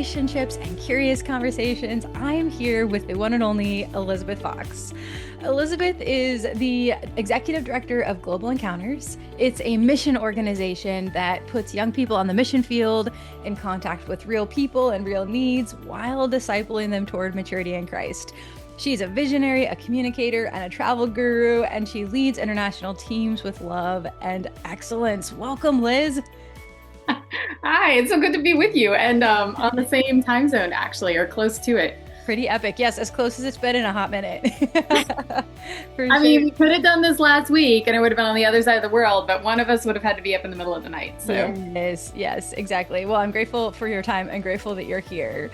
relationships and curious conversations. I am here with the one and only Elizabeth Fox. Elizabeth is the executive director of Global Encounters. It's a mission organization that puts young people on the mission field in contact with real people and real needs while discipling them toward maturity in Christ. She's a visionary, a communicator, and a travel guru, and she leads international teams with love and excellence. Welcome, Liz. Hi, it's so good to be with you and on the same time zone, actually, or close to it. Pretty epic. Yes, as close as it's been in a hot minute. For I sure. mean, we could have done this last week and it would have been on the other side of the world, but one of us would have had to be up in the middle of the night. So, Yes, exactly. Well, I'm grateful for your time and grateful that you're here.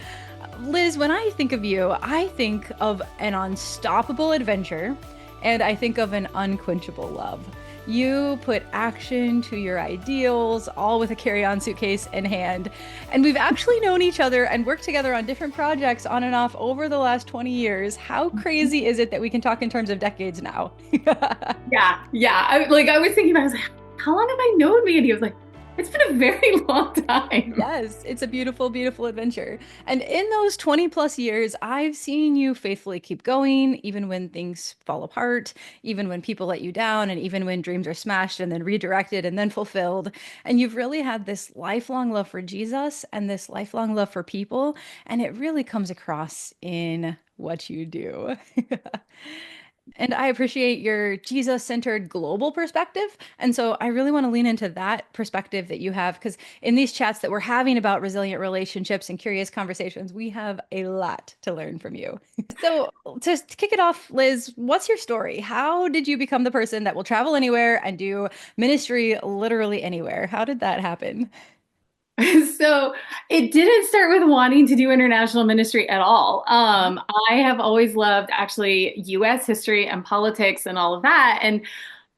Liz, when I think of you, I think of an unstoppable adventure and I think of an unquenchable love. You put action to your ideals, all with a carry-on suitcase in hand. And we've actually known each other and worked together on different projects on and off over the last 20 years. How crazy is it that we can talk in terms of decades now? yeah. I was thinking, I was like, how long have I known Mandy? I was like, it's been a very long time. Yes, it's a beautiful, beautiful adventure. And in those 20 plus years, I've seen you faithfully keep going, even when things fall apart, even when people let you down, and even when dreams are smashed and then redirected and then fulfilled. And you've really had this lifelong love for Jesus and this lifelong love for people. And it really comes across in what you do. And I appreciate your Jesus centered global perspective. And so I really want to lean into that perspective that you have, because in these chats that we're having about resilient relationships and curious conversations, we have a lot to learn from you. So to kick it off, Liz, what's your story? How did you become the person that will travel anywhere and do ministry literally anywhere? How did that happen? So it didn't start with wanting to do international ministry at all. I have always loved actually US history and politics and all of that, and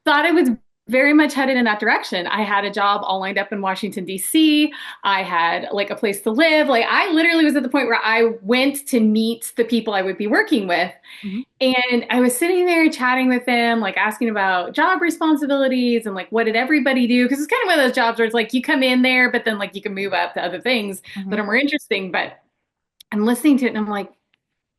thought I was very much headed in that direction. I had a job all lined up in Washington, D.C. I had like a place to live. Like I literally was at the point where I went to meet the people I would be working with. Mhm. And I was sitting there chatting with them, like asking about job responsibilities and like what did everybody do? Because it's kind of one of those jobs where it's like you come in there, but then like you can move up to other things that Mhm. are more interesting. But I'm listening to it and I'm like,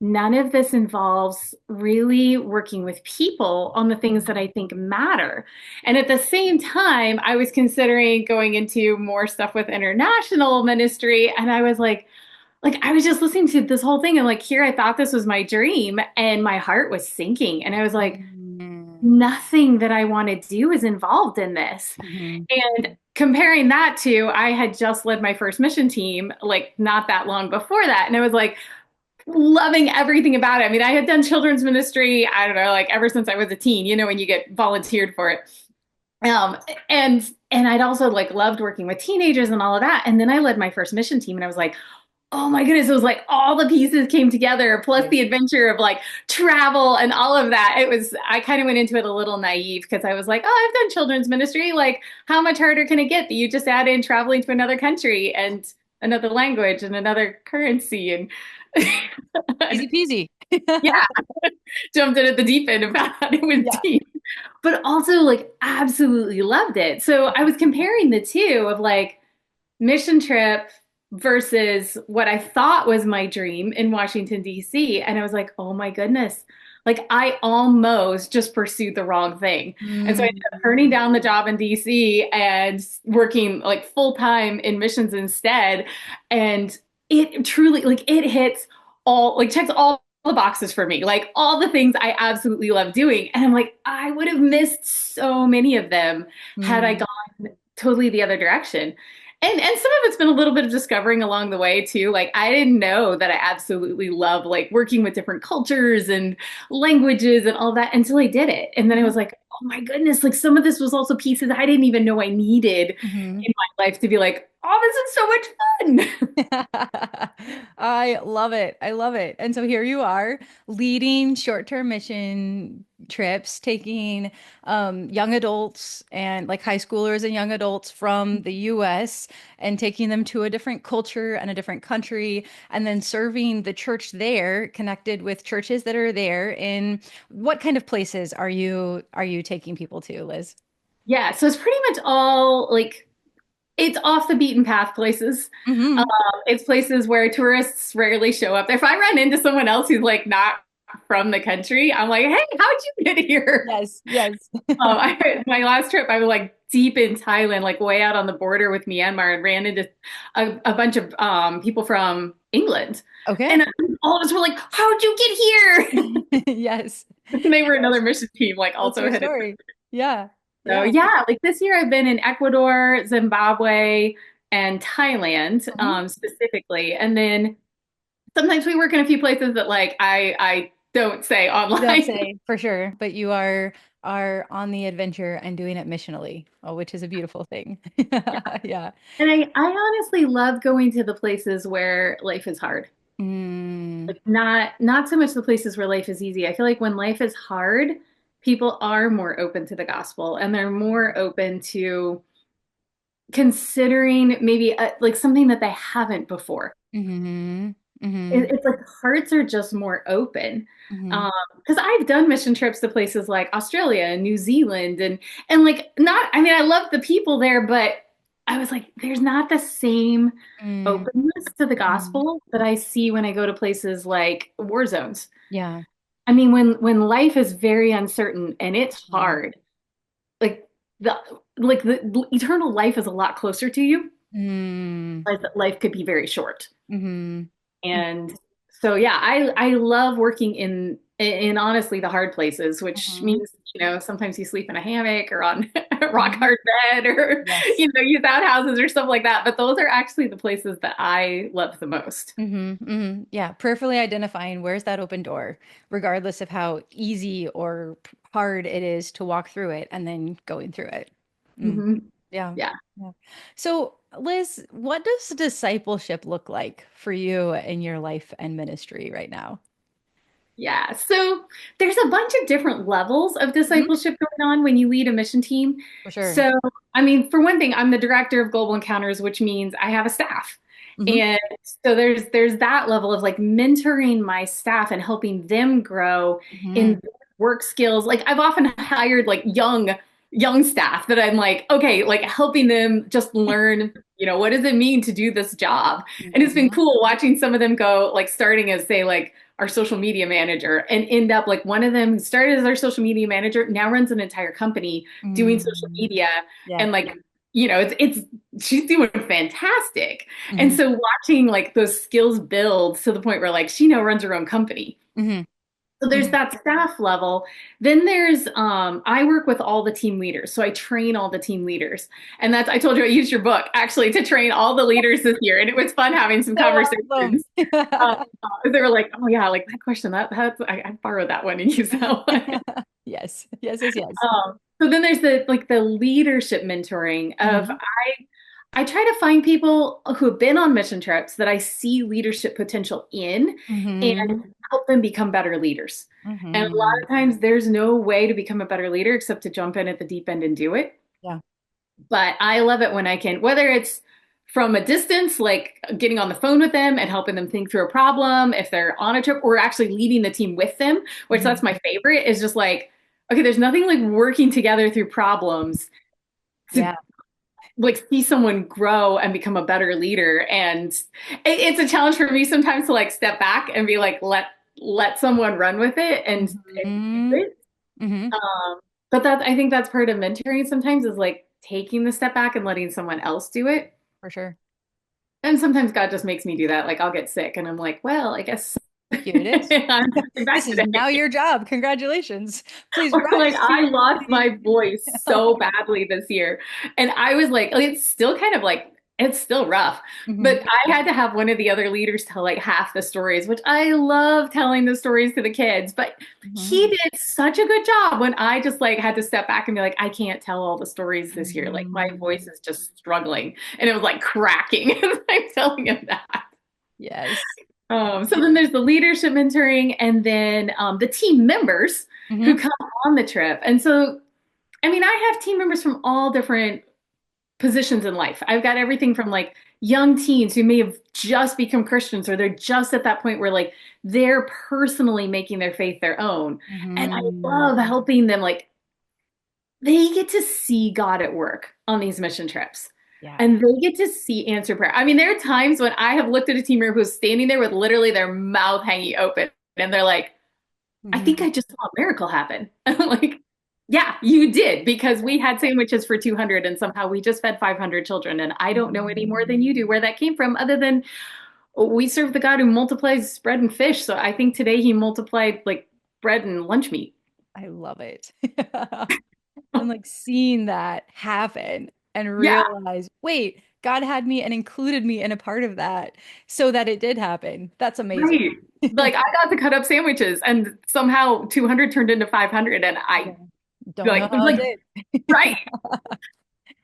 none of this involves really working with people on the things that I think matter. And at the same time, I was considering going into more stuff with international ministry. And I was like I was just listening to this whole thing and like here I thought this was my dream and my heart was sinking. And I was like, Mhm. nothing that I want to do is involved in this. Mhm. And comparing that to I had just led my first mission team like not that long before that. And I was like, loving everything about it. I mean, I had done children's ministry, I don't know, like ever since I was a teen, you know, when you get volunteered for it. Um, and I'd also like loved working with teenagers and all of that. And then I led my first mission team and I was like, oh my goodness, it was like all the pieces came together, plus the adventure of like travel and all of that. I kind of went into it a little naive because I was like, oh, I've done children's ministry. Like, how much harder can it get that you just add in traveling to another country and another language and another currency and Easy peasy. yeah, jumped in at the deep end about how it was Yeah. deep, but also like absolutely loved it. So I was comparing the two of like mission trip versus what I thought was my dream in Washington, D.C. And I was like, oh my goodness, like I almost just pursued the wrong thing. And so I ended up turning down the job in D.C. and working like full time in missions instead. And it truly, like, it hits all, like, checks all the boxes for me, like all the things I absolutely love doing. And I'm like, I would have missed so many of them had I Mm. gone totally the other direction. And some of it's been a little bit of discovering along the way too. Like I didn't know that I absolutely love like working with different cultures and languages and all that until I did it. And then I was like, oh my goodness, like some of this was also pieces I didn't even know I needed Mhm. in my life to be like, oh, this is so much fun. I love it. I love it. And so here you are leading short-term mission trips, taking young adults and like high schoolers and young adults from the US and taking them to a different culture and a different country, and then serving the church there, connected with churches that are there. In what kind of places are you taking people to, Liz? Yeah, so it's pretty much all like it's off the beaten path places. Um, Hmm. it's places where tourists rarely show up. If I run into someone else who's like not from the country, I'm like, hey, how'd you get here? Yes, yes. My last trip, I was like deep in Thailand, like way out on the border with Myanmar, and ran into a bunch of people from England. Okay. And all of us were like, how'd you get here? Yes. And they were another mission team, like That's also your headed. story. Yeah. So Yeah. yeah, like this year I've been in Ecuador, Zimbabwe, and Thailand Mhm. specifically. And then sometimes we work in a few places that like I don't say You don't online. say for sure, but you are on the adventure and doing it missionally, which is a beautiful thing. Yeah. And I honestly love going to the places where life is hard. Mm, Like not so much the places where life is easy. I feel like when life is hard, people are more open to the gospel and they're more open to considering maybe like something that they haven't before. hmm hmm It's like hearts are just more open. hmm Because I've done mission trips to places like Australia and New Zealand and like not, I mean, I love the people there, but I was like, there's not the same mm openness to the mm. gospel that I see when I go to places like war zones. Yeah. I mean, when life is very uncertain and it's Mm-hmm. hard, like the the eternal life is a lot closer to you, Mm, but life could be very short. hmm And so yeah, I love working in honestly the hard places, which hmm means, sometimes you sleep in a hammock or on a rock hmm hard bed or, Yes. use outhouses or stuff like that. But those are actually the places that I love the most. Yeah, prayerfully identifying where's that open door, regardless of how easy or hard it is to walk through it and then going through it. Mm, Hmm. yeah. Yeah. Yeah. So, Liz, what does discipleship look like for you in your life and ministry right now? Yeah. So there's a bunch of different levels of Hmm. discipleship going on when you lead a mission team. For sure. So, I mean, for one thing, I'm the director of global encounters, which means I have a staff. Hmm. And so there's that level of like mentoring my staff and helping them grow Hmm. in work skills. Like I've often hired like young staff that I'm like, okay, like helping them just learn, what does it mean to do this job? And it's been Hmm. cool watching some of them go like starting as say like our social media manager and end up like one of them who started as our social media manager now runs an entire company doing social Mm, media yeah. and like it's she's doing fantastic. And Hmm. so watching like those skills build to the point where like she now runs her own company. Hmm. So there's Hmm. that staff level. Then there's I work with all the team leaders. So I train all the team leaders. And that's I told you I used your book actually to train all the leaders this year. And it was fun having some So awesome. conversations. Um, they were like, oh yeah, like that question, I borrowed that one and used that one. Yes. Yes, yes, yes. So then there's the leadership mentoring of Hmm. I try to find people who have been on mission trips that I see leadership potential in Hmm. and help them become better leaders. And a lot Hmm. of times there's no way to become a better leader except to jump in at the deep end and do it. Yeah. But I love it when I can, whether it's from a distance, like getting on the phone with them and helping them think through a problem, if they're on a trip, or actually leading the team with them, which Hmm. that's my favorite, is just like, okay, there's nothing like working together through problems to Yeah. like see someone grow and become a better leader. And it's a challenge for me sometimes to like step back and be like, let someone run with it and do Hmm. it. Hmm. But that I think that's part of mentoring sometimes is like taking the step back and letting someone else do it. For sure. And sometimes God just makes me do that. Like I'll get sick and I'm like, well, I guess Here it is. I'm coming This back is now today. your job. Congratulations. Please Or like rise to I your lost duty. my voice so badly this year. And I was like, it's still kind of like it's still rough. Hmm. But I had to have one of the other leaders tell like half the stories, which I love telling the stories to the kids. But he Hmm. did such a good job when I just like had to step back and be like, I can't tell all the stories this year. Like my voice Hmm. is just struggling. And it was like cracking as I'm telling him that. Yes. So then there's the leadership mentoring and then the team members who Hmm. come on the trip. And so, I mean, I have team members from all different positions in life. I've got everything from like young teens who may have just become Christians or they're just at that point where like they're personally making their faith their own. And I Hmm. love helping them like they get to see God at work on these mission trips. Yeah. and they get to see answer prayer. I mean, there are times when I have looked at a team member who's standing there with literally their mouth hanging open, and they're like, I think Mhm. I just saw a miracle happen. And I'm like, yeah, you did, because we had sandwiches for 200 and somehow we just fed 500 children. And I don't know any more than you do where that came from, other than we serve the God who multiplies bread and fish. So I think today he multiplied like bread and lunch meat. I love it. And like seeing that happen and Yeah, realize, wait, God had me and included me in a part of that so that it did happen. That's amazing. right. Like I got to cut up sandwiches and somehow 200 turned into 500 and Yeah. I Don't know like was how it like, did. right.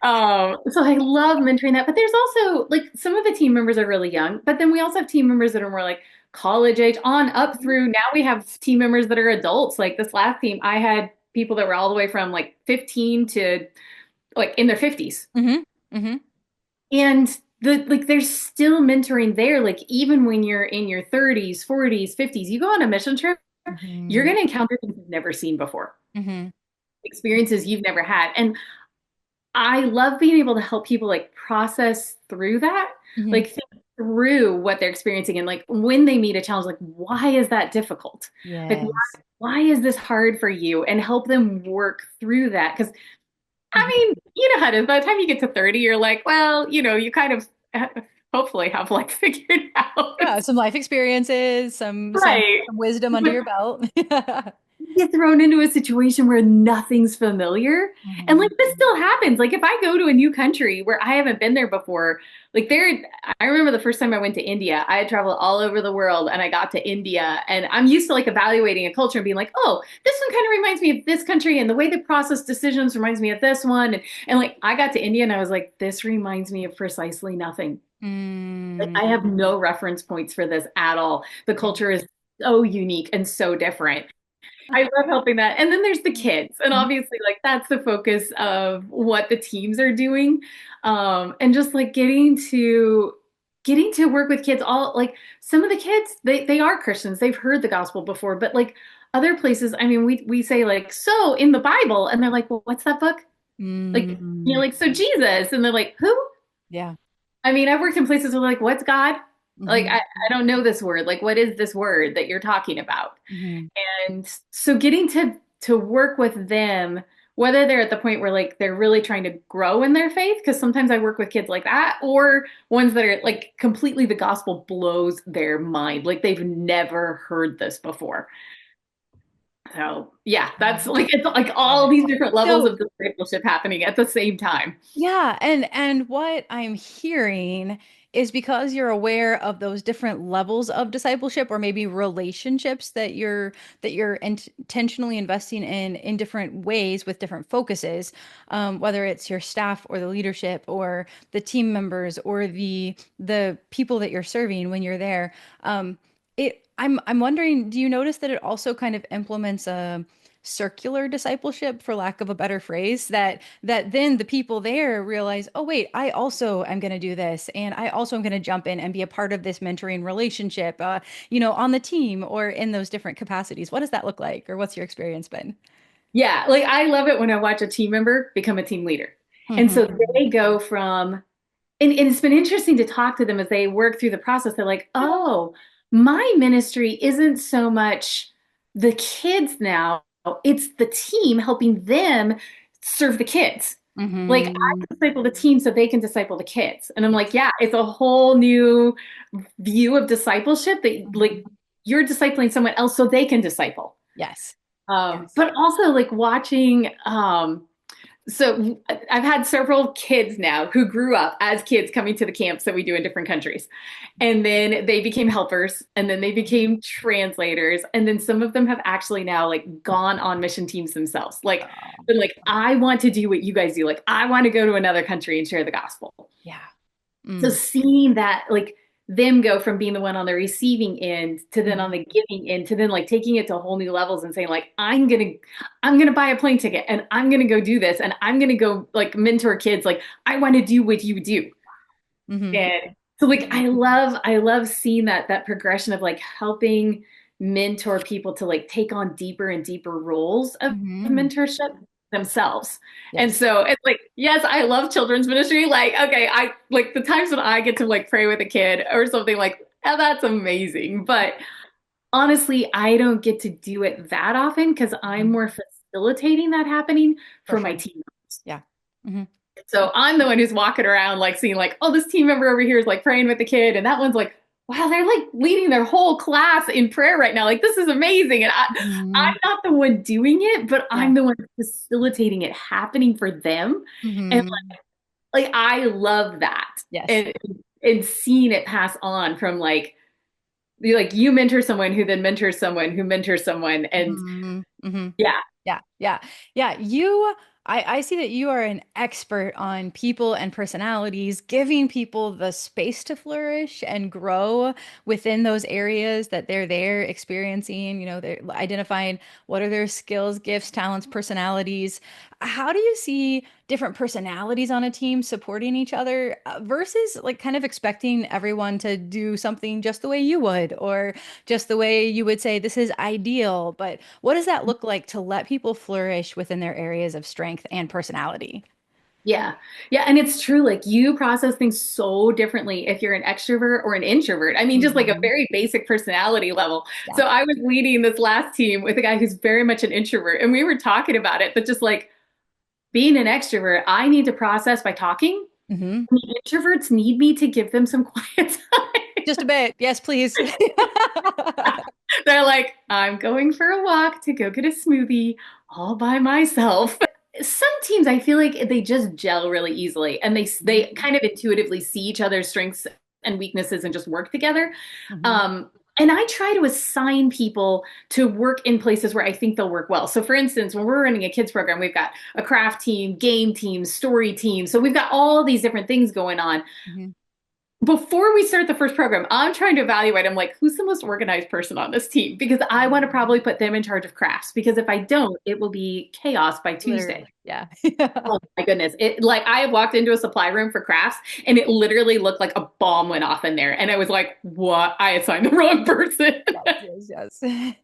So I love mentoring that, but there's also like some of the team members are really young, but then we also have team members that are more like college age on up through now we have team members that are adults. Like this last team, I had people that were all the way from like 15 to like in their 50s. Hmm. Hmm. And there's still mentoring there. Like even when you're in your 30s, 40s, 50s, you go on a mission trip, you're Hmm. going to encounter things you've never seen before, Hmm. experiences you've never had. And I love being able to help people like process through that, Hmm. like think through what they're experiencing and like when they meet a challenge, like why is that difficult? Like Yes. why is this hard for you? And help them work through that. Because I Mhm. mean, you know how it is. By the time you get to 30, you're like, well, you kind of hopefully have life figured out. Yeah, some life experiences, Right. some wisdom under But your belt. get thrown into a situation where nothing's familiar. And like Mhm. this still happens. Like if I go to a new country where I haven't been there before, like there, I remember the first time I went to India, I had traveled all over the world and I got to India and I'm used to like evaluating a culture and being like, oh, this one kind of reminds me of this country and the way they process decisions reminds me of this one. And like I got to India and I was like, this reminds me of precisely nothing. Like Mm. I have no reference points for this at all. The Yeah. culture is so unique and so different. I love helping that. And then there's the kids. And Mhm. obviously, like that's the focus of what the teams are doing. And just like getting to work with kids all like some of the kids, they are Christians. They've heard the gospel before, but like other places, I mean, we say like, so in the Bible, and they're like, well, what's that book? Like, Mm. like, so Jesus, and they're like, who? Yeah. I mean, I've worked in places where like, what's God? Like, Hmm. I don't know this word. Like, what is this word that you're talking about? Hmm. And so getting to work with them, whether they're at the point where like they're really trying to grow in their faith, because sometimes I work with kids like that, or ones that are like completely the gospel blows their mind. Like they've never heard this before. So yeah, that's like it's like Love all it. these different levels So of discipleship happening at the same time. yeah, and what I'm hearing is because you're aware of those different levels of discipleship or maybe relationships that you're intentionally investing in different ways with different focuses, whether it's your staff or the leadership or the team members or the people that you're serving when you're there. I'm wondering, do you notice that it also kind of implements a circular discipleship, for lack of a better phrase, that then the people there realize, oh wait, I also am going to do this, and I also am going to jump in and be a part of this mentoring relationship, on the team or in those different capacities. What does that look like, or what's your experience been? Yeah, like I love it when I watch a team member become a team leader. And Hmm. so they go from and it's been interesting to talk to them as they work through the process. They're like, oh, my ministry isn't so much the kids now, it's the team helping them serve the kids. Like, Hmm. I disciple the team so they can disciple the kids. And I'm like, Yes. yeah, it's a whole new view of discipleship that, like, Hmm. you're discipling someone else so they can disciple. Yes. Yes. But also, like, watching, so I've had several kids now who grew up as kids coming to the camps that we do in different countries. And then they became helpers and then they became translators. And then some of them have actually now like gone on mission teams themselves. Like, Oh, been like, I want to do what you guys do. Like, I want to go to another country and share the gospel. yeah. So Mm. seeing that, like them go from being the one on the receiving end to then on Mhm. the giving end to then like taking it to whole new levels and saying like, I'm gonna buy a plane ticket and I'm gonna go do this and I'm gonna go like mentor kids. Like I want to do what you do. Mhm. And so like I love seeing that progression of like helping mentor people to like take on deeper and deeper roles of Mhm. mentorship. themselves. And Yes. so it's like, yes, I love children's ministry. Like, okay, I like the times when I get to like pray with a kid or something like, oh, that's amazing. But honestly, I don't get to do it that often because I'm Mhm. more facilitating that happening For for my sure. team. Yeah. Hmm. So I'm the one who's walking around like seeing like, oh, this team member over here is like praying with the kid, and that one's like, wow, they're like leading their whole class in prayer right now. Like this is amazing. And I'm Hmm. not the one doing it, but Yeah. I'm the one facilitating it happening for them. And Hmm. like I love that. Yes. And seeing it pass on from like you mentor someone who then mentors someone who mentors someone. And Hmm. Hmm. yeah, Yeah, yeah, yeah. I see that you are an expert on people and personalities, giving people the space to flourish and grow within those areas that they're there experiencing. They're identifying what are their skills, gifts, talents, personalities. How do you see different personalities on a team supporting each other versus like kind of expecting everyone to do something just the way you would, or just the way you would say this is ideal, but what does that look like to let people flourish within their areas of strength and personality? yeah, yeah. And it's true. Like you process things so differently if you're an extrovert or an introvert. I mean, just like a Hmm. very basic personality level. Yeah. So I was leading this last team with a guy who's very much an introvert, and we were talking about it, but just like being an extrovert, I need to process by talking. Hmm. The introverts need me to give them some quiet time. Just a bit. Yes, please. They're like, I'm going for a walk to go get a smoothie all by myself. Some teams, I feel like they just gel really easily and they Hmm. kind of intuitively see each other's strengths and weaknesses and just work together. Hmm. And I try to assign people to work in places where I think they'll work well. So, for instance, when we're running a kids program, we've got a craft team, game team, story team. So, we've got all these different things going on. Hmm. Before we start the first program, I'm trying to evaluate. I'm like, who's the most organized person on this team? Because I want to probably put them in charge of crafts. Because if I don't, it will be chaos by Tuesday. Literally. Yeah. Oh my goodness. It like I walked into a supply room for crafts and it literally looked like a bomb went off in there. And I was like, what? I assigned the wrong person. Yes, yes, yes.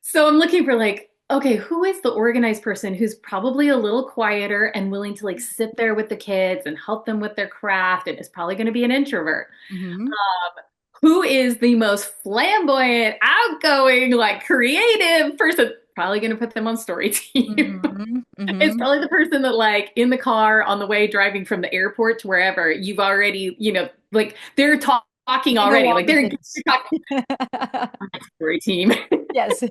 So I'm looking for like, okay, who is the organized person who's probably a little quieter and willing to like sit there with the kids and help them with their craft and is probably going to be an introvert? Hmm. Who is the most flamboyant, outgoing, like creative person? Probably going to put them on story team. Hmm. It's Hmm. probably the person that like in the car on the way driving from the airport to wherever you've already, like they're talking They know already. all Like the they're things. talking story team. Yes.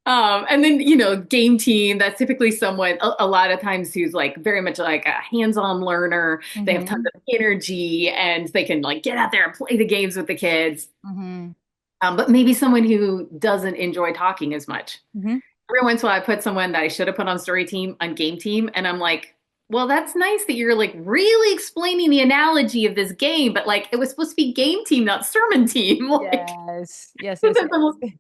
And then, game team, that's typically someone a lot of times who's like very much like a hands-on learner. They have tons Hmm. of energy and they can like get out there and play the games with the kids. Hmm. But maybe someone who doesn't enjoy talking as much. Hmm. Every once in a while, I put someone that I should have put on story team on game team, and I'm like, well, that's nice that you're like really explaining the analogy of this game, but like it was supposed to be game team, not sermon team. Like Yes. Yes, yes, sometimes yes.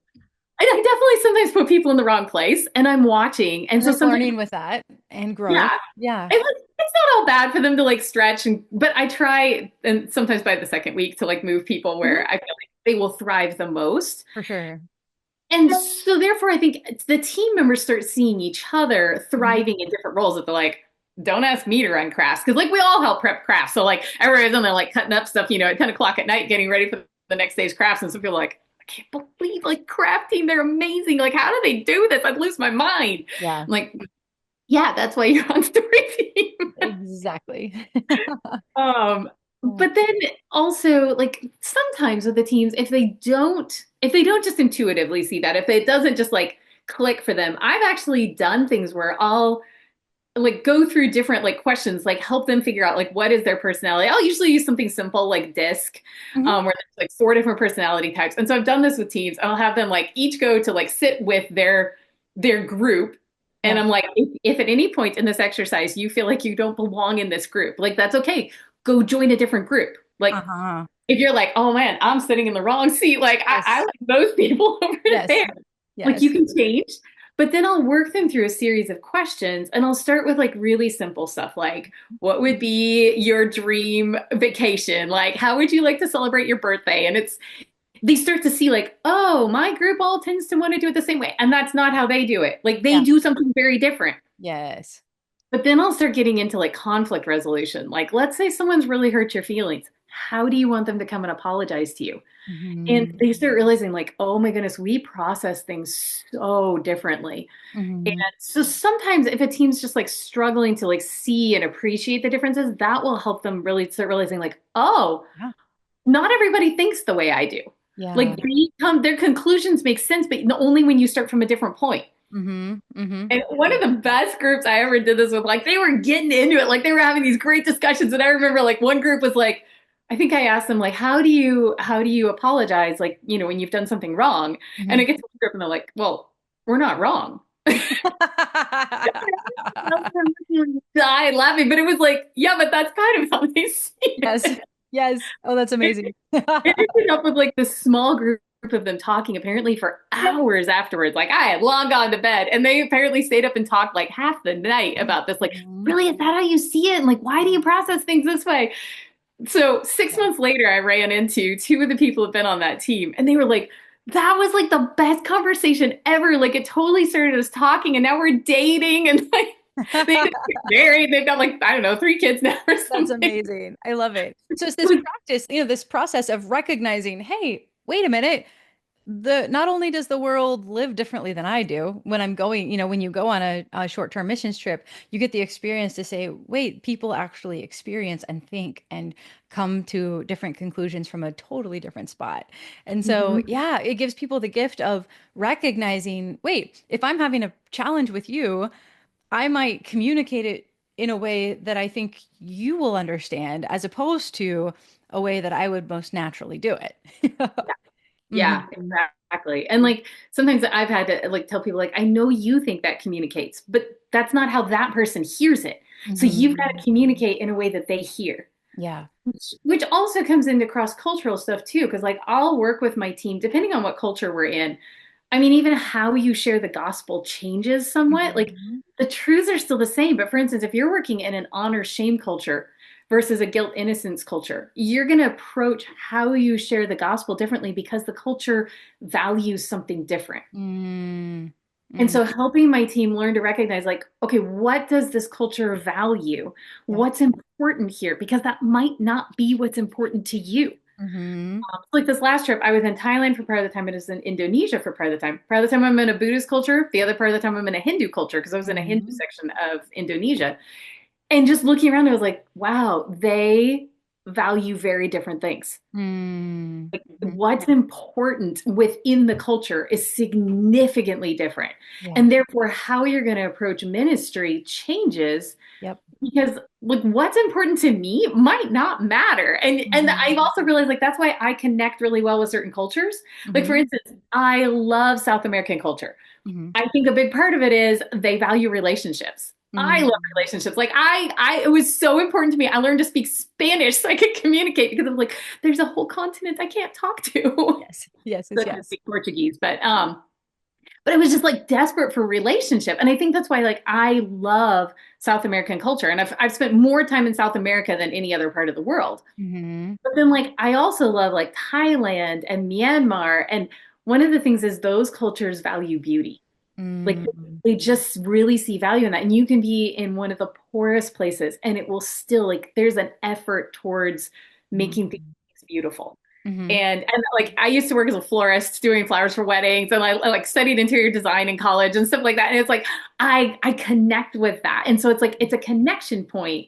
I definitely sometimes put people in the wrong place, and I'm watching, and And so there's sometimes learning with that and growth. yeah, Yeah, it's not all bad for them to like stretch, but I try, and sometimes by the second week to like move people hmm, where I feel like they will thrive the most. for sure. And so therefore I think the team members start seeing each other Hmm. thriving in different roles that they're like, don't ask me to run crafts. Cause like we all help prep crafts. So like everybody's on there like cutting up stuff, at 10 o'clock at night, getting ready for the next day's crafts. And some people are like, I can't believe like craft team, they're amazing. Like, how do they do this? I'd lose my mind. Yeah, I'm like, yeah, that's why you're on story team. exactly. Um, Yeah. but then also like sometimes with the teams, if they don't just intuitively see that, if it doesn't just like click for them, I've actually done things where I'll like go through different like questions, like help them figure out like what is their personality. I'll usually use something simple like DISC, Hmm. where there's like four different personality types. And so I've done this with teams. I'll have them like each go to like sit with their group. And Yeah. I'm like, if at any point in this exercise you feel like you don't belong in this group, like that's okay. Go join a different group. Like Uh-huh. if you're like, oh man, I'm sitting in the wrong seat, like I Yes. like those people over Yes. there. Like you Yes. can change, but then I'll work them through a series of questions and I'll start with like really simple stuff like, what would be your dream vacation? Like, how would you like to celebrate your birthday? And they start to see like, oh, my group all tends to want to do it the same way. And that's not how they do it. Like they Yeah. do something very different. Yes. But then I'll start getting into like conflict resolution. Like, let's say someone's really hurt your feelings. How do you want them to come and apologize to you? And Hmm. they start realizing, like, oh my goodness, we process things so differently. And Hmm. so sometimes if a team's just like struggling to like see and appreciate the differences, that will help them really start realizing, like, oh, Yeah. not everybody thinks the way I do. Like Yeah. their conclusions make sense, but only when you start from a different point. Hmm. Hmm. And one of the best groups I ever did this with, like they were getting into it, like they were having these great discussions. And I remember like one group was like, I think I asked them like, how do you apologize? Like, when you've done something wrong. And Hmm. I get to the group and they're like, well, we're not wrong. Died laughing, but it was like, yeah, but that's kind of how they see Yes. it. Yes. Oh, that's amazing. It ended up with like this small group of them talking apparently for hours afterwards. Like I had long gone to bed and they apparently stayed up and talked like half the night about this. Like, Mhm. really, is that how you see it? And like, why do you process things this way? So 6 months later, I ran into two of the people who've been on that team and they were like, that was like the best conversation ever. Like it totally started us talking and now we're dating and like they get married. They've got like, I don't know, 3 kids now or That's something. amazing. I love it. So it's It this was practice, this process of recognizing, hey, wait a minute. Not only does the world live differently than I do when I'm going, when you go on a short-term missions trip, you get the experience to say, wait, people actually experience and think and come to different conclusions from a totally different spot. And so, Mhm. yeah, it gives people the gift of recognizing, wait, if I'm having a challenge with you, I might communicate it in a way that I think you will understand, as opposed to a way that I would most naturally do it. Yeah, Hmm. exactly. And like sometimes I've had to like tell people like I know you think that communicates, but that's not how that person hears it. So you've got Hmm. to communicate in a way that they hear. Yeah. Which also comes into cross-cultural stuff too, because like I'll work with my team depending on what culture we're in. I mean, even how you share the gospel changes somewhat. Like Hmm. the truths are still the same, but for instance, if you're working in an honor shame culture versus a guilt innocence culture, you're going to approach how you share the gospel differently because the culture values something different. Mm. And Mm. so helping my team learn to recognize like, okay, what does this culture value? Yep. What's important here? Because that might not be what's important to you. Hmm. Like this last trip, I was in Thailand for part of the time. I was in Indonesia for part of the time. Part of the time I'm in a Buddhist culture. The other part of the time I'm in a Hindu culture because I was in a Hindu Hmm. section of Indonesia. And just looking around, I was like, wow, they value very different things. Mm. Hmm. What's important within the culture is significantly different. Yeah. And therefore, how you're going to approach ministry changes Yep. because like what's important to me might not matter. And I've Hmm. also realized like that's why I connect really well with certain cultures. Like for Hmm. instance, I love South American culture. Hmm. I think a big part of it is they value relationships. I love Hmm. relationships. Like it was so important to me. I learned to speak Spanish so I could communicate because I'm like, there's a whole continent I can't talk to. Yes. Yes. So Yes. I can Yes. speak Portuguese, but I was just like desperate for relationship. And I think that's why like I love South American culture. And I've spent more time in South America than any other part of the world. Hmm. But then like I also love like Thailand and Myanmar. And one of the things is those cultures value beauty. Like Mm. they just really see value in that. And you can be in one of the poorest places and it will still like there's an effort towards making things beautiful. Hmm. And like I used to work as a florist doing flowers for weddings and I like studied interior design in college and stuff like that. And it's like I connect with that. And so it's like it's a connection point.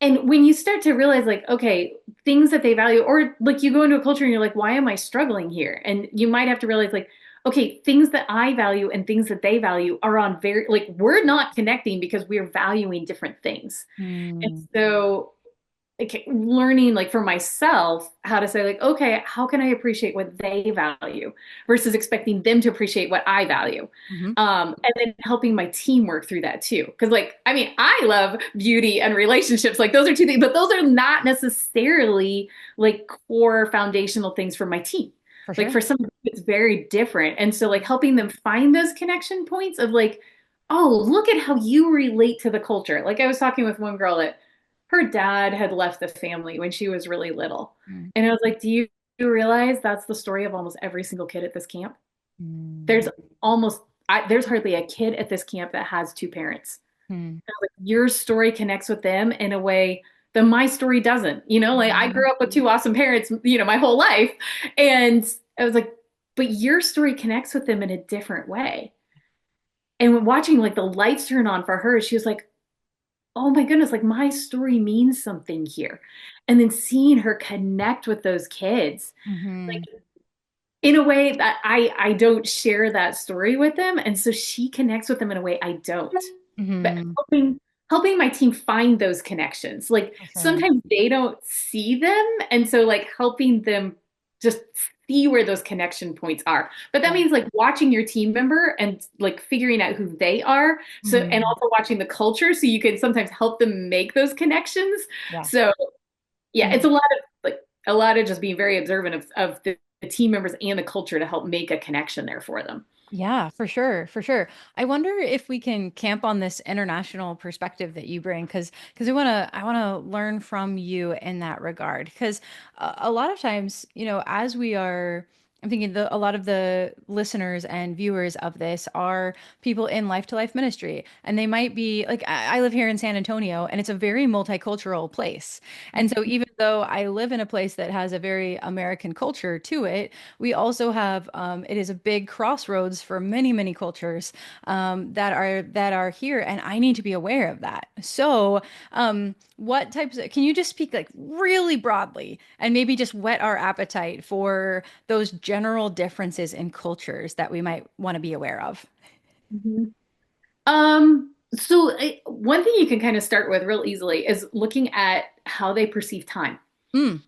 And when you start to realize like, okay, things that they value, or like you go into a culture and you're like, why am I struggling here? And you might have to realize like, okay, things that I value and things that they value are on very like we're not connecting because we're valuing different things. And Mm. so like learning like for myself how to say like okay how can I appreciate what they value versus expecting them to appreciate what I value Hmm. and then helping my team work through that too because like I mean I love beauty and relationships like those are two things but those are not necessarily like core foundational things for my team For like sure. for some it's very different and so like helping them find those connection points of like oh look at how you relate to the culture like I was talking with one girl that her dad had left the family when she was really little. Mm. And I was like, do you realize that's the story of almost every single kid at this camp? There's Mm. almost, there's hardly a kid at this camp that has two parents. Mm. Like, your story connects with them in a way that my story doesn't. Like I Mhm. grew up with two awesome parents, my whole life. And I was like, but your story connects with them in a different way. And when watching like the lights turn on for her, she was like, oh my goodness, like my story means something here. And then seeing her connect with those kids, like Mhm. in a way that I don't share that story with them. And so she connects with them in a way I don't. But Mhm. helping my team find those connections. Like For sure. sometimes they don't see them. And so like helping them just see where those connection points are. But that Yeah. means like watching your team member and like figuring out who they are. So and Mhm. also watching the culture so you can sometimes help them make those connections. Yeah. So yeah, it's Mhm. a lot of just being very observant of the team members and the culture to help make a connection there for them. Yeah, for sure, for sure. I wonder if we can camp on this international perspective that you bring, because I want to learn from you in that regard. Because a lot of times, as we are, I'm thinking a lot of the listeners and viewers of this are people in life to life ministry, and they might be like I live here in San Antonio, and it's a very multicultural place. And so even though I live in a place that has a very American culture to it, we also have it is a big crossroads for many, many cultures that are here, and I need to be aware of that. So, what types of, can you just speak like really broadly and maybe just whet our appetite for those general differences in cultures that we might want to be aware of? Mhm. So one thing you can kind of start with real easily is looking at how they perceive time. Mm.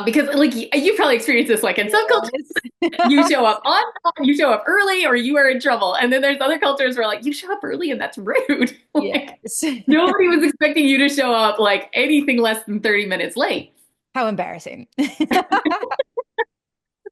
Because like you probably experienced this, like in some cultures, Yes. you show up on time, you show up early, or you are in trouble. And then there's other cultures where like you show up early and that's rude. Like Yes. nobody was expecting you to show up like anything less than 30 minutes late. How embarrassing.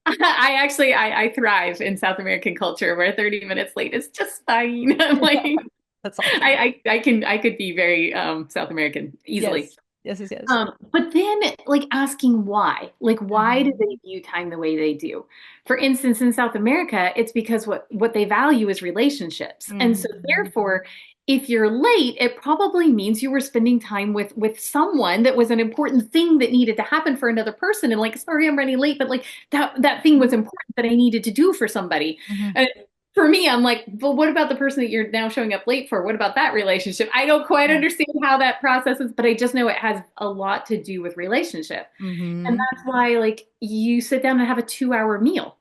I thrive in South American culture where 30 minutes late is just fine. I'm like That's awesome. I could be very South American easily. Yes. Yes, yes, yes. But then like asking why, like why do they Mhm. view time the way they do? For instance, in South America, it's because what they value is relationships. And so Mhm. therefore, if you're late, it probably means you were spending time with someone that was an important thing that needed to happen for another person. And like, sorry, I'm running late, but like that thing was important that I needed to do for somebody. Mhm. And for me, I'm like, but what about the person that you're now showing up late for? What about that relationship? I don't quite Yeah. understand how that process is, but I just know it has a lot to do with relationship. And Mhm. that's why, like, you sit down and have a 2 hour meal.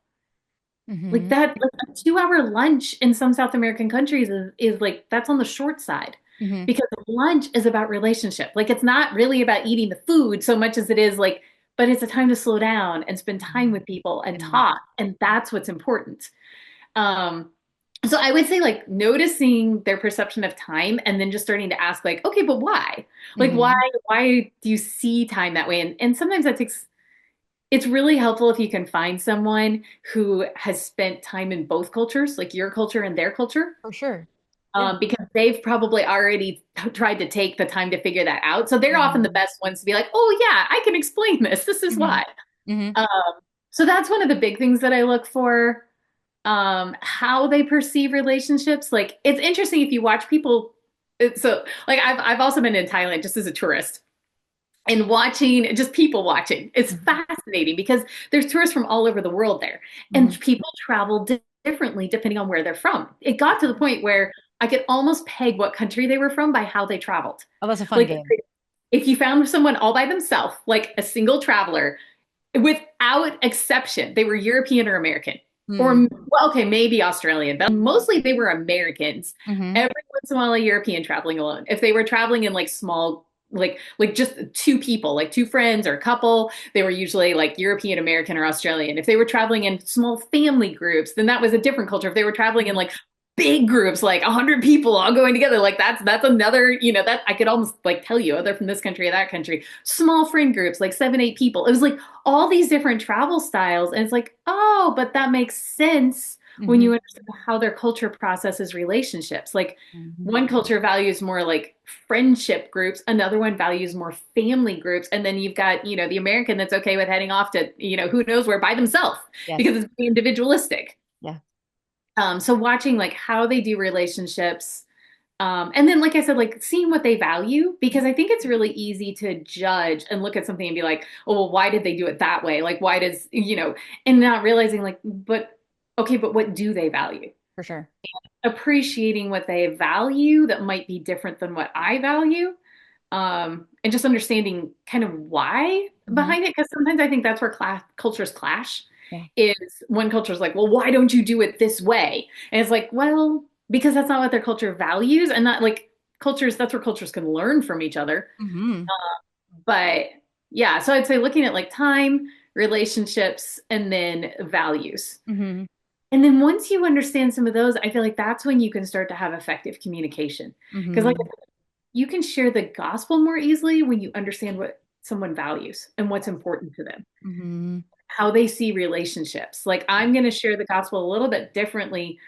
Like Mhm. that, like a 2 hour lunch in some South American countries is like, that's on the short side Mhm. because lunch is about relationship. Like, it's not really about eating the food so much as it is like, but it's a time to slow down and spend time with people and Connect. talk. And that's what's important. Um, so I would say like noticing their perception of time and then just starting to ask like, okay, but why? Like Mhm. why do you see time that way? And sometimes it's really helpful if you can find someone who has spent time in both cultures, like your culture and their culture. For sure. Yeah. Because they've probably already tried to take the time to figure that out. So they're often the Mhm. best ones to be like, oh yeah, I can explain this. This is Mhm. why. Mhm. Um, so that's one of the big things that I look for. How they perceive relationships. Like it's interesting if you watch people. So like I've also been in Thailand just as a tourist and watching just people watching. It's Mhm. fascinating because there's tourists from all over the world there, Mhm. and people travel differently depending on where they're from. It got to the point where I could almost peg what country they were from by how they traveled. Oh, that's a fun Like game. if you found someone all by themselves, like a single traveler, without exception, they were European or American. Or, Hmm. well, okay, maybe Australian, but mostly they were Americans. Mhm. Every once in a while, a European traveling alone. If they were traveling in like small, like just two people, like two friends or a couple, they were usually like European, American, or Australian. If they were traveling in small family groups, then that was a different culture. If they were traveling in like big groups, like 100 people all going together, like that's another, that I could almost like tell you, oh, they're from this country or that country. Small friend groups, like 7, 8 people. It was like all these different travel styles. And it's like, oh, but that makes sense when Hmm. you understand how their culture processes relationships. Like Hmm. one culture values more like friendship groups, another one values more family groups, and then you've got, the American that's okay with heading off to, who knows where by themselves Yes. because it's individualistic. Yeah. So watching like how they do relationships, and then like I said, like seeing what they value, because I think it's really easy to judge and look at something and be like, oh, well, why did they do it that way? Like, why does, and not realizing like, but okay, but what do they value? For sure. Appreciating what they value that might be different than what I value. And just understanding kind of why Hmm. behind it. Because sometimes I think that's where cultures clash Yeah. is one culture is like, well, why don't you do it this way? And it's like, well, because that's not what their culture values and not like that's where cultures can learn from each other. Hmm. But yeah, so I'd say looking at like time, relationships, and then values. Hmm. And then once you understand some of those, I feel like that's when you can start to have effective communication. Because like Hmm. you can share the gospel more easily when you understand what someone values and what's important to them, Hmm. how they see relationships. Like I'm going to share the gospel a little bit differently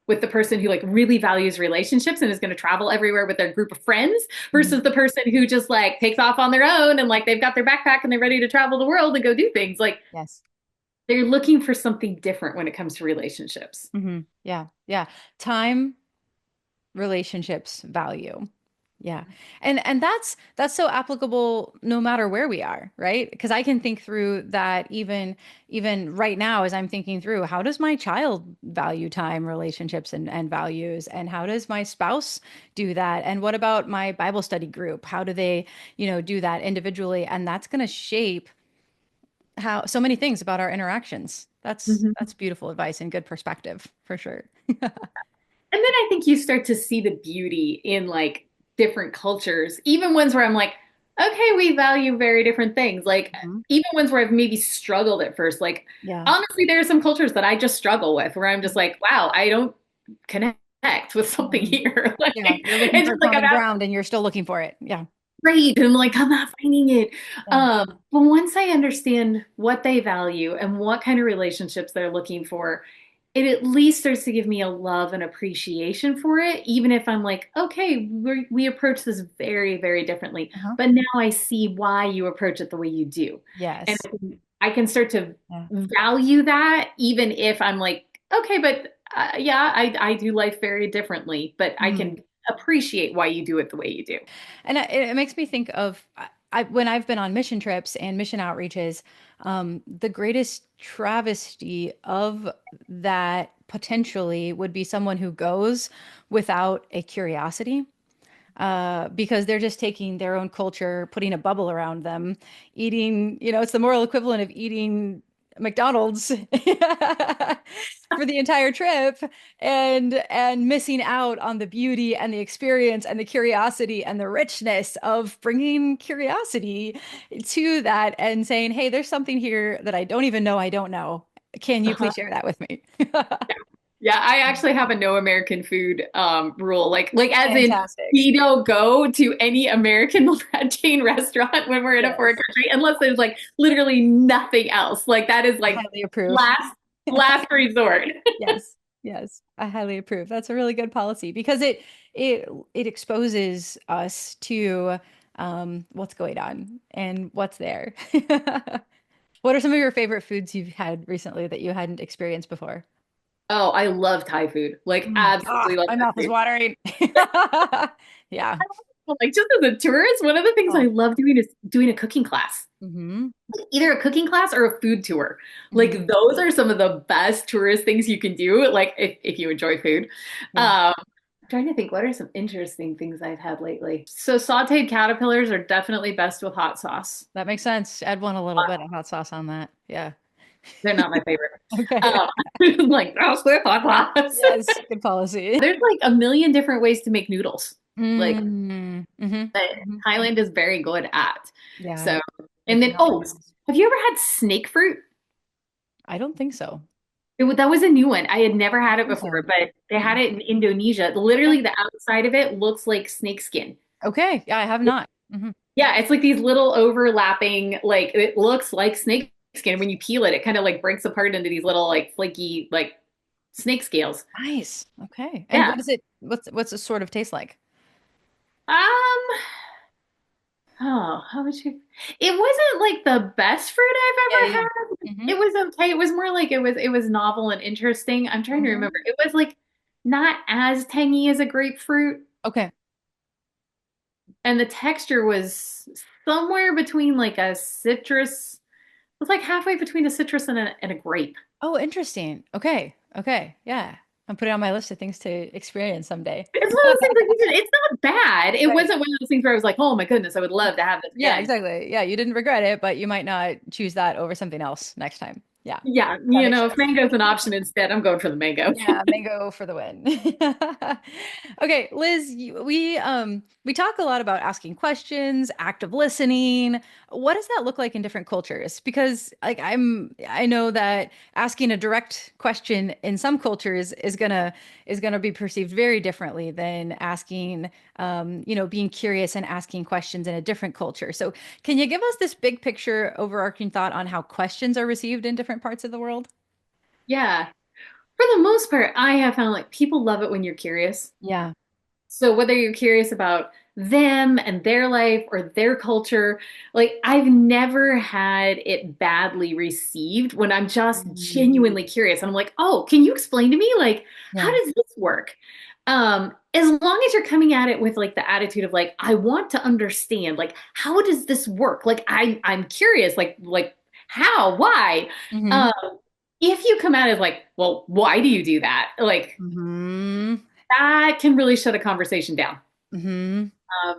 with the person who like really values relationships and is going to travel everywhere with their group of friends Hmm. versus the person who just like takes off on their own and like they've got their backpack and they're ready to travel the world and go do things. Like Yes. they're looking for something different when it comes to relationships. Hmm. Yeah. Yeah. Time, relationships, value. Yeah. And that's so applicable no matter where we are, right? Because I can think through that even right now as I'm thinking through how does my child value time, relationships and values and how does my spouse do that? And what about my Bible study group? How do they, do that individually? And that's going to shape how so many things about our interactions. That's Mhm. beautiful advice and good perspective for sure. And then I think you start to see the beauty in like different cultures, even ones where I'm like, okay, we value very different things. Like Mhm. even ones where I've maybe struggled at first. Like Yeah. honestly, there are some cultures that I just struggle with where I'm just like, wow, I don't connect with something Mhm. here. Like Yeah, you're looking it's for just like I'm common out ground and you're still looking for it. Yeah. great and like I'm not finding it. Yeah. But once I understand what they value and what kind of relationships they're looking for, it at least starts to give me a love and appreciation for it, even if I'm like, okay, we approach this very, very differently. Uh-huh. But now I see why you approach it the way you do. And Yes. I can start to Yeah. value that, even if I'm like, okay, but yeah, I do life very differently, but I Mhm. can appreciate why you do it the way you do. And it makes me think of when I've been on mission trips and mission outreaches, the greatest travesty of that potentially would be someone who goes without a curiosity. Because they're just taking their own culture, putting a bubble around them, eating, it's the moral equivalent of eating McDonald's for the entire trip and missing out on the beauty and the experience and the curiosity and the richness of bringing curiosity to that and saying, "Hey, there's something here that I don't even know I don't know. Can you please share that with me?" Yeah, I actually have a no American food rule. Like as in Fantastic. we don't go to any American chain restaurant when we're in a foreign Yes. country unless there's like literally nothing else. Like that is I like highly approve. last resort. Yes, yes, I highly approve. That's a really good policy because it it exposes us to what's going on and what's there. What are some of your favorite foods you've had recently that you hadn't experienced before? Oh, I love Thai food. Like absolutely love My Thai mouth is food. watering. Yeah. Like just as a tourist, one of the things I Oh. love doing is doing a cooking class. Hmm. Either a cooking class or a food tour. Hmm. Like those are some of the best tourist things you can do, like if you enjoy food. Yeah, I'm trying to think, what are some interesting things I've had lately? So sauteed caterpillars are definitely best with hot sauce. that makes sense. Add one a little bit of hot sauce on that. Yeah. They're not my favorite. Okay. Um, like that's with hot sauce. Yes, good policy. There's like a million different ways to make noodles. Like Mm, hmm. that Hmm. Thailand is very good at. Yeah, So, and making then, healthy oh, meals. have you ever had snake fruit? I don't think so. That was a new one. I had never I had don't it think before, so. but they had Mm-mm. it in Indonesia. Okay. Literally, the outside of it looks like snake skin. Okay. Yeah, I have not. Hmm. Yeah, it's like these little overlapping, like it looks like snake skin. When you peel it, it kind of like breaks apart into these little like flaky, like snake scales. Nice. Okay. And Yeah. what is it? What's it sort of taste like? Um, oh, how would you? It wasn't like the best fruit I've Yeah, ever yeah. had. Mm-hmm. It was okay. It was more like it was novel and interesting. I'm trying to remember. Hmm. It was like not as tangy as a grapefruit, Okay. and the texture was somewhere between like a citrus. It was like halfway between a citrus and a grape. Oh, interesting. Okay. Okay. Yeah. I'm putting it on my list of things to experience someday. It's one of those things like it's not bad. It Right. wasn't one of those things where I was like, oh my goodness, I would love to have this Yeah, again. exactly. Yeah, you didn't regret it, but you might not choose that over something else next time. Yeah, Yeah, that makes if sense. mango's an option instead, I'm going for the mango. Yeah, mango for the win. Okay, Liz, we talk a lot about asking questions, active listening. What does that look like in different cultures? Because I know that asking a direct question in some cultures is gonna be perceived very differently than asking being curious and asking questions in a different culture. So, can you give us this big picture overarching thought on how questions are received in different parts of the world? Yeah. For the most part, I have found like people love it when you're curious. Yeah. So whether you're curious about them and their life or their culture, like I've never had it badly received when I'm just Mhm. genuinely curious. And I'm like, oh, can you explain to me like how Yeah. does this work? As long as you're coming at it with like the attitude of like, I want to understand, like, how does this work? Like I'm curious, like how, why? Hmm. Um, if you come at it like, well, why do you do that? Like Hmm. that can really shut a conversation down. Hmm.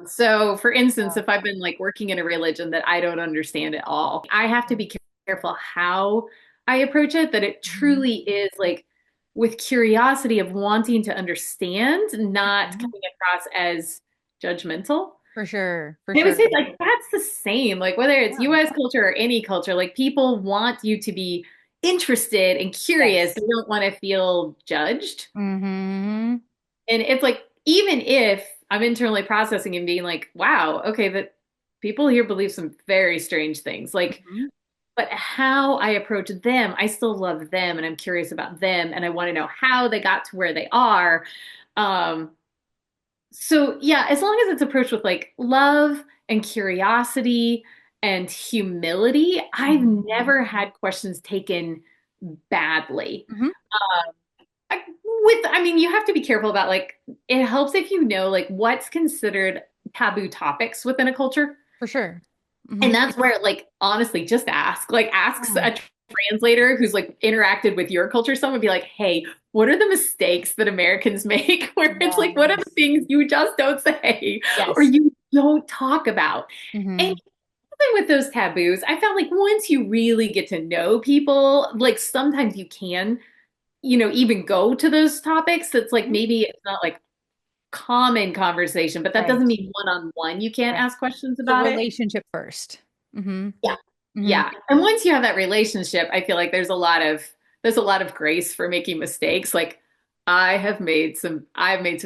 So for instance, if I've been like working in a religion that I don't understand at all, I have to be careful how I approach it, that it Hmm. truly is like with curiosity of wanting to understand, not Hmm. coming across as judgmental. For sure. For I would sure. say like that's the same, like whether it's Yeah. US culture or any culture, like people want you to be interested and curious. They Yes. don't want to feel judged. Hmm. And it's like, even if I'm internally processing and being like, wow, okay, that people here believe some very strange things. Like, Hmm. but how I approach them, I still love them and I'm curious about them and I want to know how they got to where they are. Um, so yeah, as long as it's approached with like love and curiosity and humility, I've Hmm. never had questions taken badly. Hmm. I mean, you have to be careful about like, it helps if you know like what's considered taboo topics within a culture. For sure. And Hmm. that's where, like, honestly, just ask. Like, ask Yeah. a translator who's like interacted with your culture. Someone be like, hey, what are the mistakes that Americans make? Where it's like, what are the Yes. things you just don't say or Yes. you don't talk about? And Hmm. even with those taboos, I felt like once you really get to know people, like sometimes you can, even go to those topics. It's like maybe it's not like common conversation, but that doesn't Right. mean one-on-one you can't Right. ask questions So about it. relationship first. Hmm. Yeah. Hmm. Yeah. And once you have that relationship, I feel like there's a lot of grace for making mistakes. Like I've made some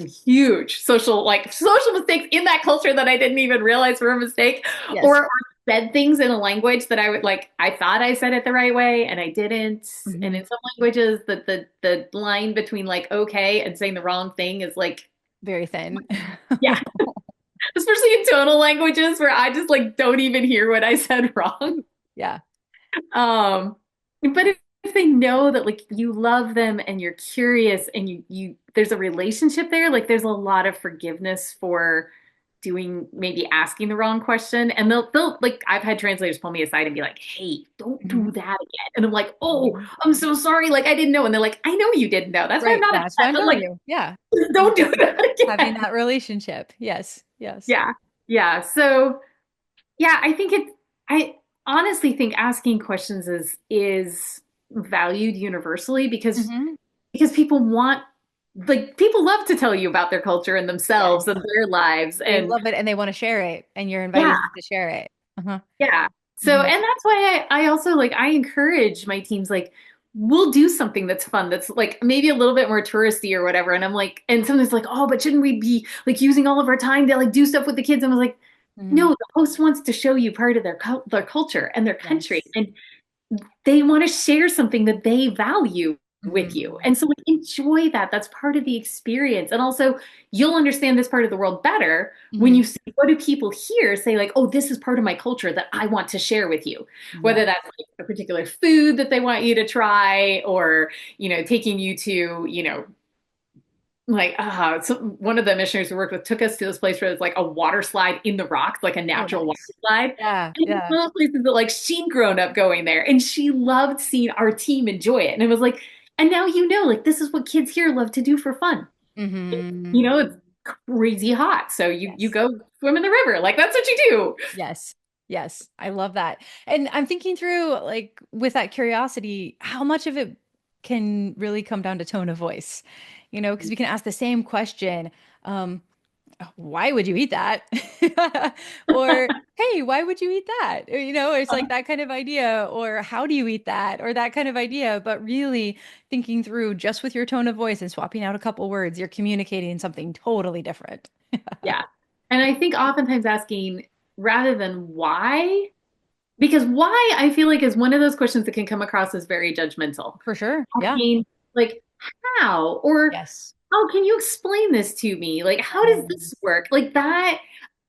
huge social mistakes in that culture that I didn't even realize were a mistake, Yes. or said things in a language that I thought I said it the right way and I didn't. And Hmm. in some languages the line between like okay and saying the wrong thing is like, Very thin. yeah, especially in tonal languages where I just like don't even hear what I said wrong. Yeah. But if they know that like you love them and you're curious and you there's a relationship there, like there's a lot of forgiveness for doing maybe asking the wrong question. And they'll like I've had translators pull me aside and be like, hey, don't Hmm. do that again. And I'm like, oh, Hmm. I'm so sorry. Like I didn't know. And they're like, I know you didn't know. That's why I'm Right. not That's why upset. I'm But telling like, you. Yeah. don't do that Having again. that relationship. Yes. Yes. Yeah. Yeah. So yeah, I think I honestly think asking questions is valued universally Hmm. because people love to tell you about their culture and themselves Yes. and their lives. They And love it and they want to share it, and you're yeah, inviting them to share it. Uh-huh. yeah. So Hmm. and that's why I also like I encourage my teams like we'll do something that's fun that's like maybe a little bit more touristy or whatever. And I'm like, and somebody's like, oh, but shouldn't we be like using all of our time to like do stuff with the kids? And I was like, no, Hmm. the host wants to show you part of their culture and their country, Yes. and they want to share something that they value. with you. Mhm. And so like, enjoy that. That's part of the experience. And also you'll understand this part of the world better when Mhm. you see what do people here say like, oh, this is part of my culture that I want to share with you. Whether Yes. that's like a particular food that they want you to try or, taking you to, like so one of the missionaries we worked with took us to this place where it's like a water slide in the rocks, like a Oh, natural water nice. slide. Yeah, And it's yeah. one of those places that like she'd grown up going there and she loved seeing our team enjoy it. And it was like, and now like this is what kids here love to do for fun. Hmm. It's crazy hot. So you Yes. go swim in the river. Like that's what you do. Yes. Yes. I love that. And I'm thinking through, like, with that curiosity, how much of it can really come down to tone of voice, because we can ask the same question. Um, why would you eat that? Or, hey, why would you eat that? It's like that kind of idea, or how do you eat that? Or that kind of idea. But really thinking through just with your tone of voice and swapping out a couple words, you're communicating something totally different. Yeah. And I think oftentimes asking rather than why, because why I feel like is one of those questions that can come across as very judgmental. For sure. Yeah. Asking like how or Yes. how can you explain this to me? Like how does this Yes. work? Like that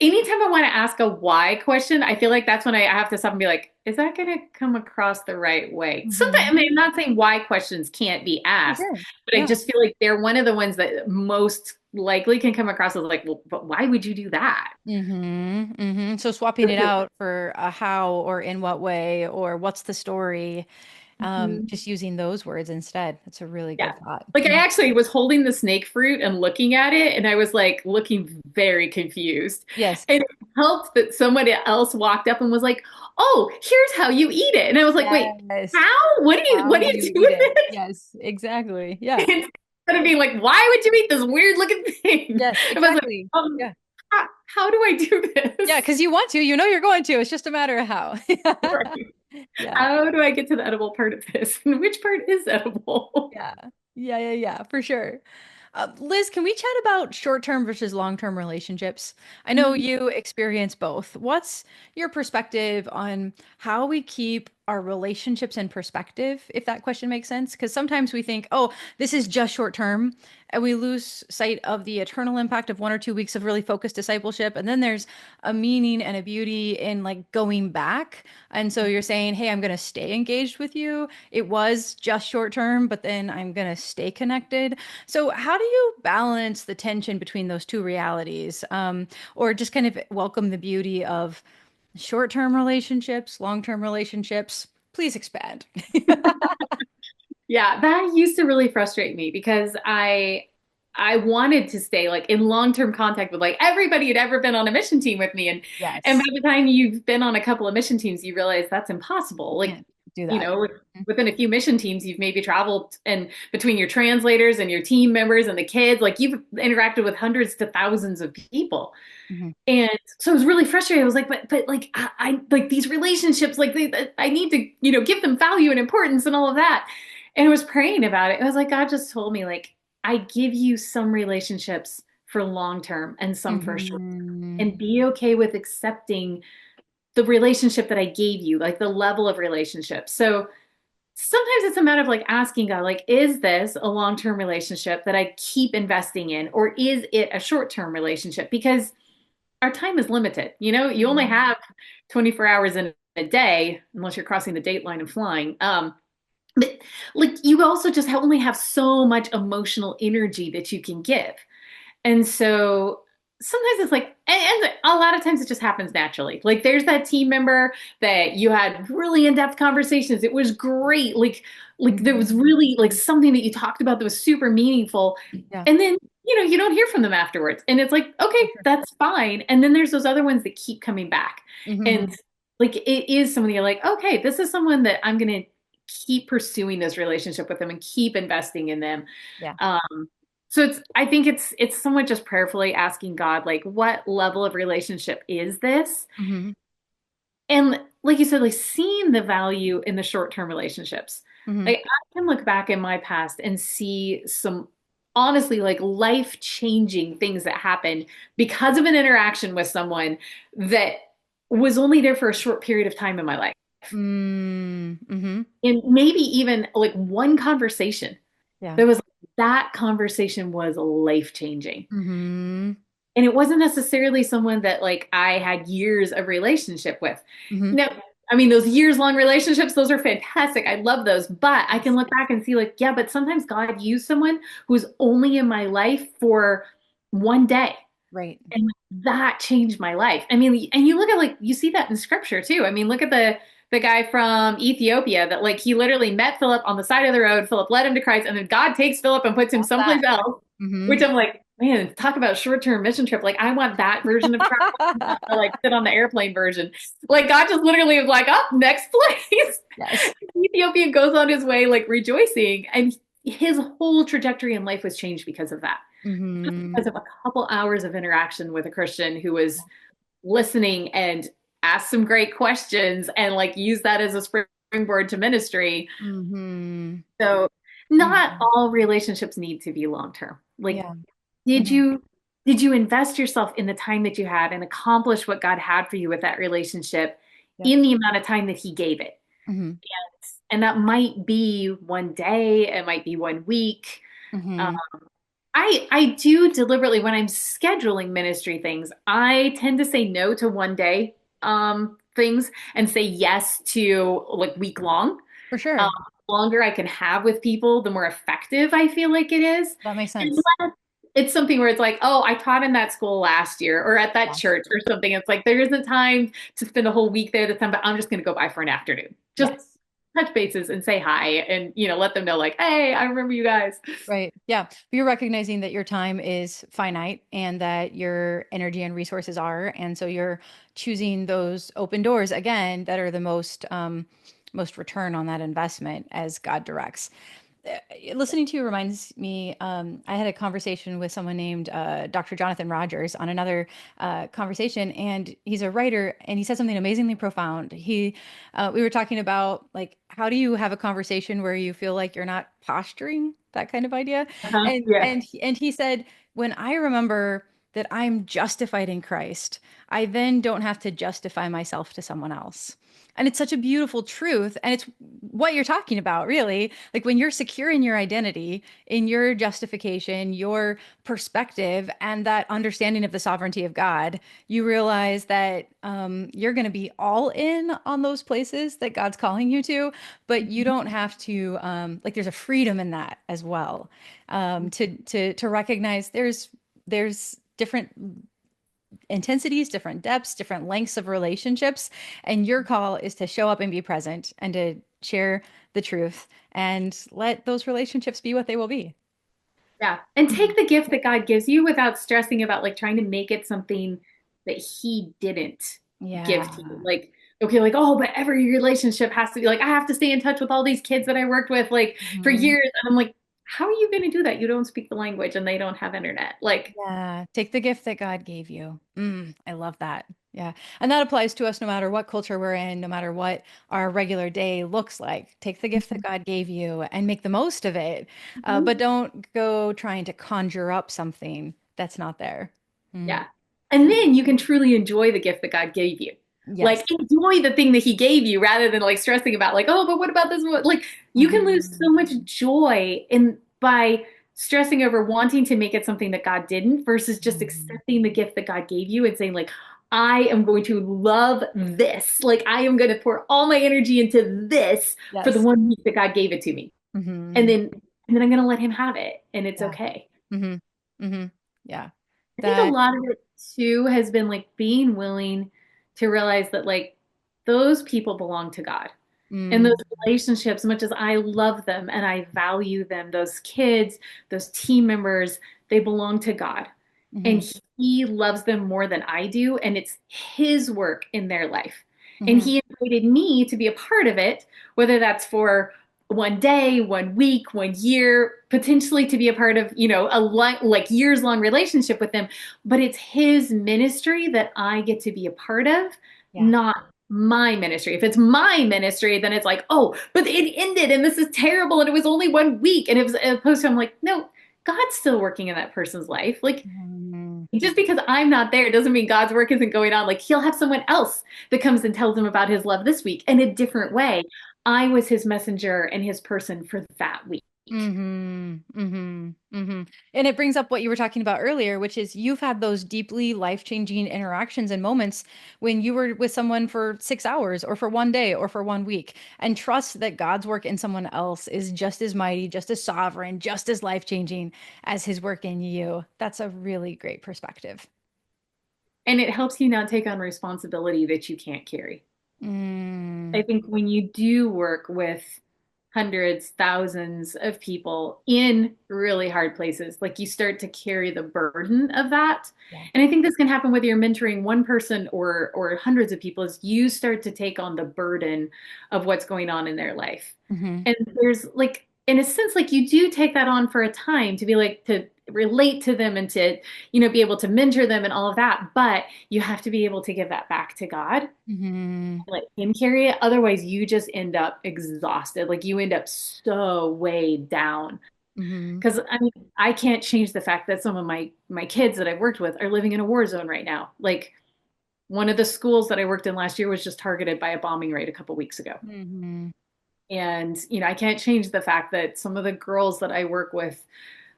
anytime I want to ask a why question, I feel like that's when I have to stop and be like, is that going to come across the right way? Sometimes, I mean, Hmm. I'm not saying why questions can't be For asked, sure. but I Yeah. just feel like they're one of the ones that most likely can come across as like, well, but why would you do that? So swapping it out for a how or in what way or what's the story, Mhm. just using those words instead. That's a really Yeah. good thought. Like I Mhm. actually was holding the snake fruit and looking at it, and I was like looking very confused. Yes. And it helped that somebody else walked up and was like, "Oh, here's how you eat it." And I was like, "Wait, Yes. how? What How do do you you do eat with it? it?" Yes, exactly. Yeah. Instead of being like, "Why would you eat this weird looking thing?" Yes, I was like, exactly. Yeah. how do I do Yeah, this? because you want to, you're going to. It's just a matter of how. Right. Yeah. How do I get to the edible part of this? And which part is edible? Yeah. Yeah, for sure. Liz, can we chat about short-term versus long-term relationships? I know you experience both. What's your perspective on how we keep our relationships in perspective, if that question makes sense? Because sometimes we think, oh, this is just short-term, and we lose sight of the eternal impact of 1 or 2 weeks of really focused discipleship. And then there's a meaning and a beauty in like going back. And so you're saying, hey, I'm going to stay engaged with you. It was just short-term, but then I'm going to stay connected. So, how do you balance the tension between those two realities, or just kind of welcome the beauty of short-term relationships, long-term relationships? Please expand. Yeah, that used to really frustrate me because I wanted to stay like in long-term contact with like everybody who'd ever been on a mission team with me and by Yes, the time you've been on a couple of mission teams you realize that's impossible. Like, can't do you that. know, within a few mission teams you've maybe traveled and between your translators and your team members and the kids like you've interacted with hundreds to thousands of people. Mhm. And so I was really frustrated. I was like, but like I like these relationships, like I need to, give them value and importance and all of that. And I was praying about it. I was like, God just told me, like, I give you some relationships for long term and some for short term. Mhm. And be okay with accepting the relationship that I gave you, like the level of relationship. So sometimes it's a matter of like asking God, like, is this a long term relationship that I keep investing in, or is it a short term relationship? Because our time is limited. You only Mhm. have 24 hours in a day, unless you're crossing the date line and flying. But like you also just only have so much emotional energy that you can give. And so sometimes it's like, and a lot of times it just happens naturally. Like there's that team member that you had really in-depth conversations. It was great. Like there Mhm. was really like something that you talked about that was super meaningful. Yeah, And then, you don't hear from them afterwards. And it's like, okay, for sure. that's fine. And then there's those other ones that keep coming back. And Mhm. like it is someone you're like, okay, this is someone that I'm gonna keep pursuing this relationship with them and keep investing in them. Yeah. So I think it's somewhat just prayerfully asking God, like, what level of relationship is this? Mhm. And like you said, like seeing the value in the short-term relationships. Mhm. Like I can look back in my past and see some honestly like life-changing things that happened because of an interaction with someone that was only there for a short period of time in my life. Mhm. And maybe even like one conversation. Yeah. There was that conversation was life changing. Mm-hmm. And it wasn't necessarily someone that like I had years of relationship with. Mm-hmm. No, I mean those years long relationships, those are fantastic. I love those. But I can Yes. look back and see like, yeah, but sometimes God used someone who's only in my life for one day. Right. And that changed my life. I mean, and you look at like you see that in scripture too. I mean, look at the guy from Ethiopia that like he literally met Philip on the side of the road. Philip led him to Christ, and then God takes Philip and puts him Love that. someplace else, Mm-hmm. which I'm like, man, talk about short-term mission trip. Like I want that version of travel. Or like sit on the airplane version. Like God just literally was like, up, next place. Yes. Ethiopian goes on his way like rejoicing, and his whole trajectory in life was changed because of that, just Mm-hmm. because of a couple hours of interaction with a Christian who was listening and asked some great questions and like use that as a springboard to ministry. Mm-hmm. So not Mm-hmm. all relationships need to be long term. Like Yeah. did Mm-hmm. you invest yourself in the time that you had and accomplish what God had for you with that relationship Yep. in the amount of time that he gave it? Mm-hmm. And that might be one day, it might be one week. Um, Mm-hmm. I do deliberately when I'm scheduling ministry things, I tend to say no to one day things and say yes to like week long. For Um, sure. longer I can have with people, the more effective I feel like it is. That makes sense. Unless it's something where it's like, oh, I taught in that school last year or at that Yes. church or something. It's like there isn't time to spend a whole week there this time, but I'm just going to go by for an afternoon. Just Yes. touch bases and say hi and let them know like, hey, I remember you guys. Right. Yeah. But you're recognizing that your time is finite and that your energy and resources are. And so you're choosing those open doors again that are the most return on that investment as God directs. Listening to you reminds me, I had a conversation with someone named Dr. Jonathan Rogers on another conversation, and he's a writer, and he said something amazingly profound. We were talking about like, how do you have a conversation where you feel like you're not posturing, that kind of idea, Uh-huh. and Yeah. he said, when I remember that I'm justified in Christ, I then don't have to justify myself to someone else. And it's such a beautiful truth. And it's what you're talking about, really. Like when you're secure in your identity, in your justification, your perspective, and that understanding of the sovereignty of God, you realize that you're going to be all in on those places that God's calling you to, but you don't have to, like, there's a freedom in that as well. To recognize there's different intensities, different depths, different lengths of relationships. And your call is to show up and be present and to share the truth and let those relationships be what they will be. Yeah. And Mhm. take the gift that God gives you without stressing about like trying to make it something that he didn't give to you. Yeah. Like, okay, like, oh, but every relationship has to be like, I have to stay in touch with all these kids that I worked with like for Mhm. years. And I'm like, how are you going to do that? You don't speak the language and they don't have internet. Like, Yeah. Take the gift that God gave you. I love that. Yeah. And that applies to us no matter what culture we're in, no matter what our regular day looks like. Take the gift that God gave you and make the most of it. But mhm. don't go trying to conjure up something that's not there. Mm. Yeah. And then you can truly enjoy the gift that God gave you. Like Yes. enjoy the thing that he gave you rather than like stressing about like, oh, but what about this? Like you can lose Mhm. so much joy in by stressing over wanting to make it something that God didn't versus just Mhm. accepting the gift that God gave you and saying like, I am going to love this. Like I am going to pour all my energy into this for the Yes. one week that God gave it to me. And Hmm. then and then I'm going to let him have it and it's Yeah. okay. Hmm. Hmm. Yeah. I think a That. lot of it too has been like being willing to realize that like those people belong to God. And those Mm. relationships, much as I love them and I value them, those kids, those team members, they belong to God. Hmm. And he loves them more than I do. And it's his work in their life. And Hmm. he invited me to be a part of it, whether that's for one day, one week, one year, potentially to be a part of, like years long relationship with them. But it's his ministry that I get to be a part of, Yeah. not my ministry. If it's my ministry, then it's like, oh, but it ended and this is terrible and it was only one week. And it was opposed to, I'm like, no, God's still working in that person's life. Like, Mhm. just because I'm not there doesn't mean God's work isn't going on. Like, he'll have someone else that comes and tells him about his love this week in a different way. I was his messenger and his person for that week. Mm-hmm. Mm-hmm. Mm-hmm. And it brings up what you were talking about earlier, which is you've had those deeply life-changing interactions and moments when you were with someone for 6 hours or for one day or for one week, and trust that God's work in someone else is just as mighty, just as sovereign, just as life-changing as his work in you. That's a really great perspective. And it helps you not take on responsibility that you can't carry. I Mm, think when you do work with hundreds, thousands of people in really hard places, like you start to carry the burden of that. yeah. And I think this can happen whether you're mentoring one person or hundreds of people, is you start to take on the burden of what's going on in their life. Mm-hmm. And there's like, in a sense, like you do take that on for a time to be like, to relate to them and to, be able to mentor them and all of that. But you have to be able to give that back to God, Mm-hmm. let him carry it. Otherwise, you just end up exhausted. Like you end up so weighed down. Mm-hmm. Because I mean, I can't change the fact that some of my kids that I've worked with are living in a war zone right now. Like one of the schools that I worked in last year was just targeted by a bombing raid a couple weeks ago. Mm-hmm. And I can't change the fact that some of the girls that I work with,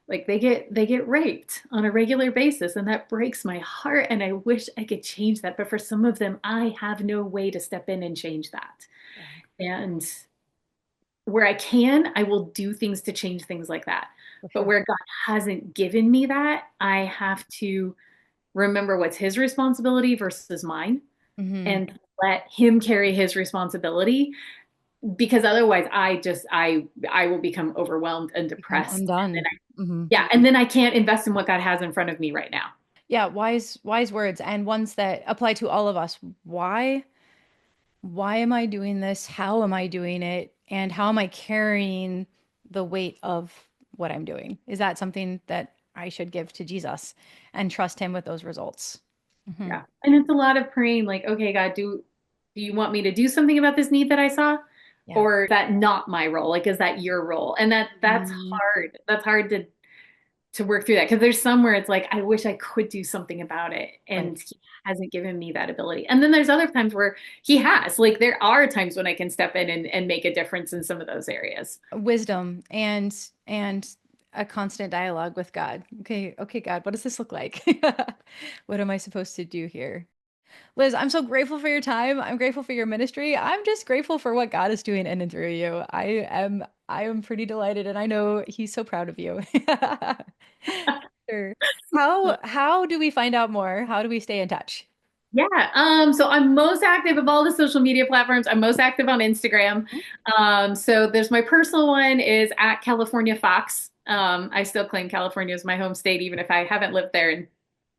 like they get raped on a regular basis, and that breaks my heart, and I wish I could change that, but for some of them I have no way to step in and change that. Yeah, And where I can, I will do things to change things like that. for But sure. where God hasn't given me that, I have to remember what's his responsibility versus mine, Mm-hmm. and let him carry his responsibility, because otherwise I will become overwhelmed and Become depressed. And then undone. Mm-hmm. and then I can't invest in what God has in front of me right now. Yeah, wise words and ones that apply to all of us. Why am I doing this? How am I doing it? And how am I carrying the weight of what I'm doing? Is that something that I should give to Jesus and trust him with those results? Hmm. Yeah. And it's a lot of praying, like, okay, God, do you want me to do something about this need that I saw? Yeah. Or is that not my role? Like, is that your role? And that's Mhm. hard. That's hard to work through that, because there's somewhere it's like, I wish I could do something about it. Right. And he hasn't given me that ability. And then there's other times where he has. Like there are times when I can step in and make a difference in some of those areas. Wisdom and a constant dialogue with God. Okay, okay, God, what does this look like? What am I supposed to do here? Liz, I'm so grateful for your time. I'm grateful for your ministry. I'm just grateful for what God is doing in and through you. I am pretty delighted and I know he's so proud of you. Sure. How do we find out more? How do we stay in touch? Yeah. So I'm most active of all the social media platforms. I'm most active on Instagram. So there's my personal one is at California Fox. I still claim California as my home state, even if I haven't lived there in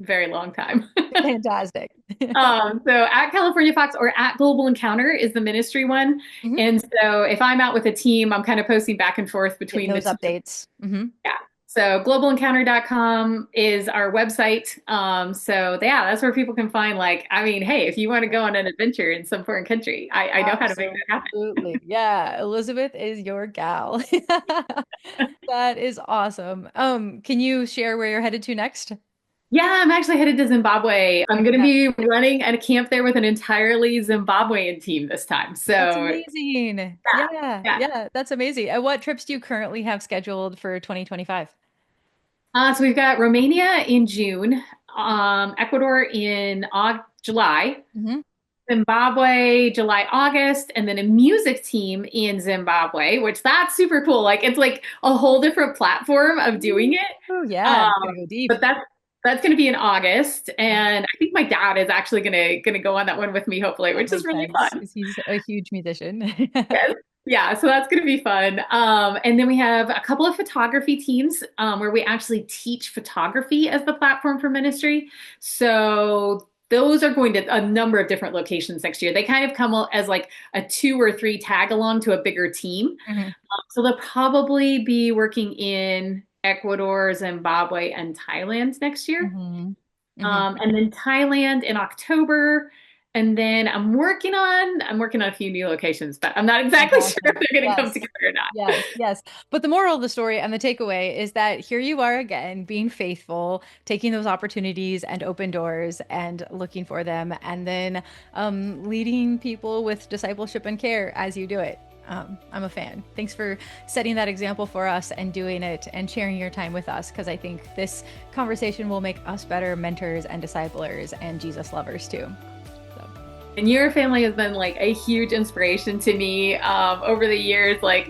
a very long time. Fantastic. So at California Fox or at Global Encounter is the ministry one. Mhm. And so if I'm out with a team, I'm kind of posting back and forth Getting between the those two. updates. Hmm. Yeah. So globalencounter.com is our website. So yeah, that's where people can find, like, I mean, hey, if you want to go on an adventure in some foreign country, I know how to make that happen. Absolutely. Yeah, Elizabeth is your gal. That is awesome. Can you share where you're headed to next? Yeah, I'm actually headed to Zimbabwe. I'm going to Congrats. be running at a camp there with an entirely Zimbabwean team this time. That's So amazing. yeah, Yeah, yeah. yeah, that's amazing. And what trips do you currently have scheduled for 2025? So we've got Romania in June, Ecuador in July, Hmm. Zimbabwe, July, August, and then a music team in Zimbabwe, which that's super cool. Like it's like a whole different platform of doing it. Oh, yeah, Um, it's gonna go deep. but that's going to be in August, Yeah, and I think my dad is actually gonna go on that one with me, hopefully, that which is makes really sense fun. because he's a huge musician. Yes. Yeah, so that's going to be fun. And then we have a couple of photography teams where we actually teach photography as the platform for ministry. So those are going to a number of different locations next year. They kind of come as like a 2 or 3 tag along to a bigger team. Hmm. So they'll probably be working in Ecuador, Zimbabwe, and Thailand next year. Hmm. Hmm. And then Thailand in October. And then I'm working on a few new locations, but I'm not exactly sure if Fantastic. they're going to come Yes. together or not. Yes, yes. But the moral of the story and the takeaway is that here you are again, being faithful, taking those opportunities and open doors and looking for them, and then leading people with discipleship and care as you do it. I'm a fan. Thanks for setting that example for us and doing it and sharing your time with us, because I think this conversation will make us better mentors and disciplers and Jesus lovers too. So. And your family has been like a huge inspiration to me over the years. Like,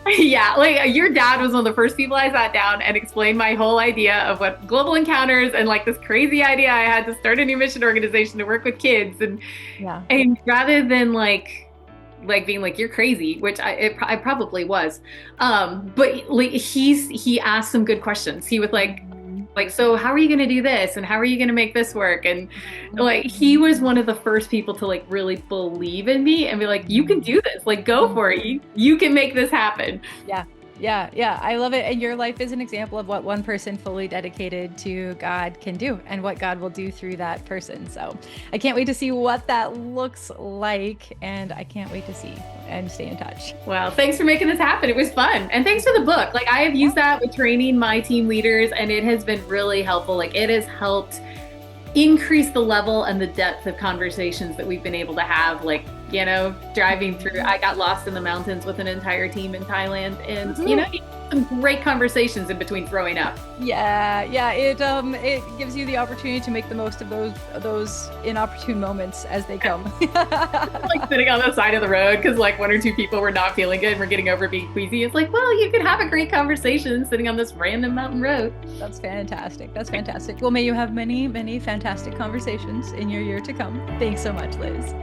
yeah, like your dad was one of the first people I sat down and explained my whole idea of what global encounters and like this crazy idea I had to start a new mission organization to work with kids. Yeah. And rather than like being like you're crazy, which I probably was, but like he asked some good questions. He was like, so how are you going to do this? And how are you going to make this work? And like, he was one of the first people to like really believe in me and be like, you can do this, like, go for it. You can make this happen. Yeah. Yeah, yeah, I love it. And your life is an example of what one person fully dedicated to God can do and what God will do through that person. So I can't wait to see what that looks like. And I can't wait to see and stay in touch. Well, thanks for making this happen. It was fun. And thanks for the book. Like, I have used that with training my team leaders, and it has been really helpful. Like, it has helped increase the level and the depth of conversations that we've been able to have. Like, you know, driving through, I got lost in the mountains with an entire team in Thailand, and you know, some great conversations in between throwing up. Yeah, yeah, it gives you the opportunity to make the most of those inopportune moments as they come. Like sitting on the side of the road because like one or two people were not feeling good and we're getting over being queasy. It's like, well, you could have a great conversation sitting on this random mountain road. That's fantastic. That's fantastic. Well, may you have many, many fantastic conversations in your year to come. Thanks so much, Liz.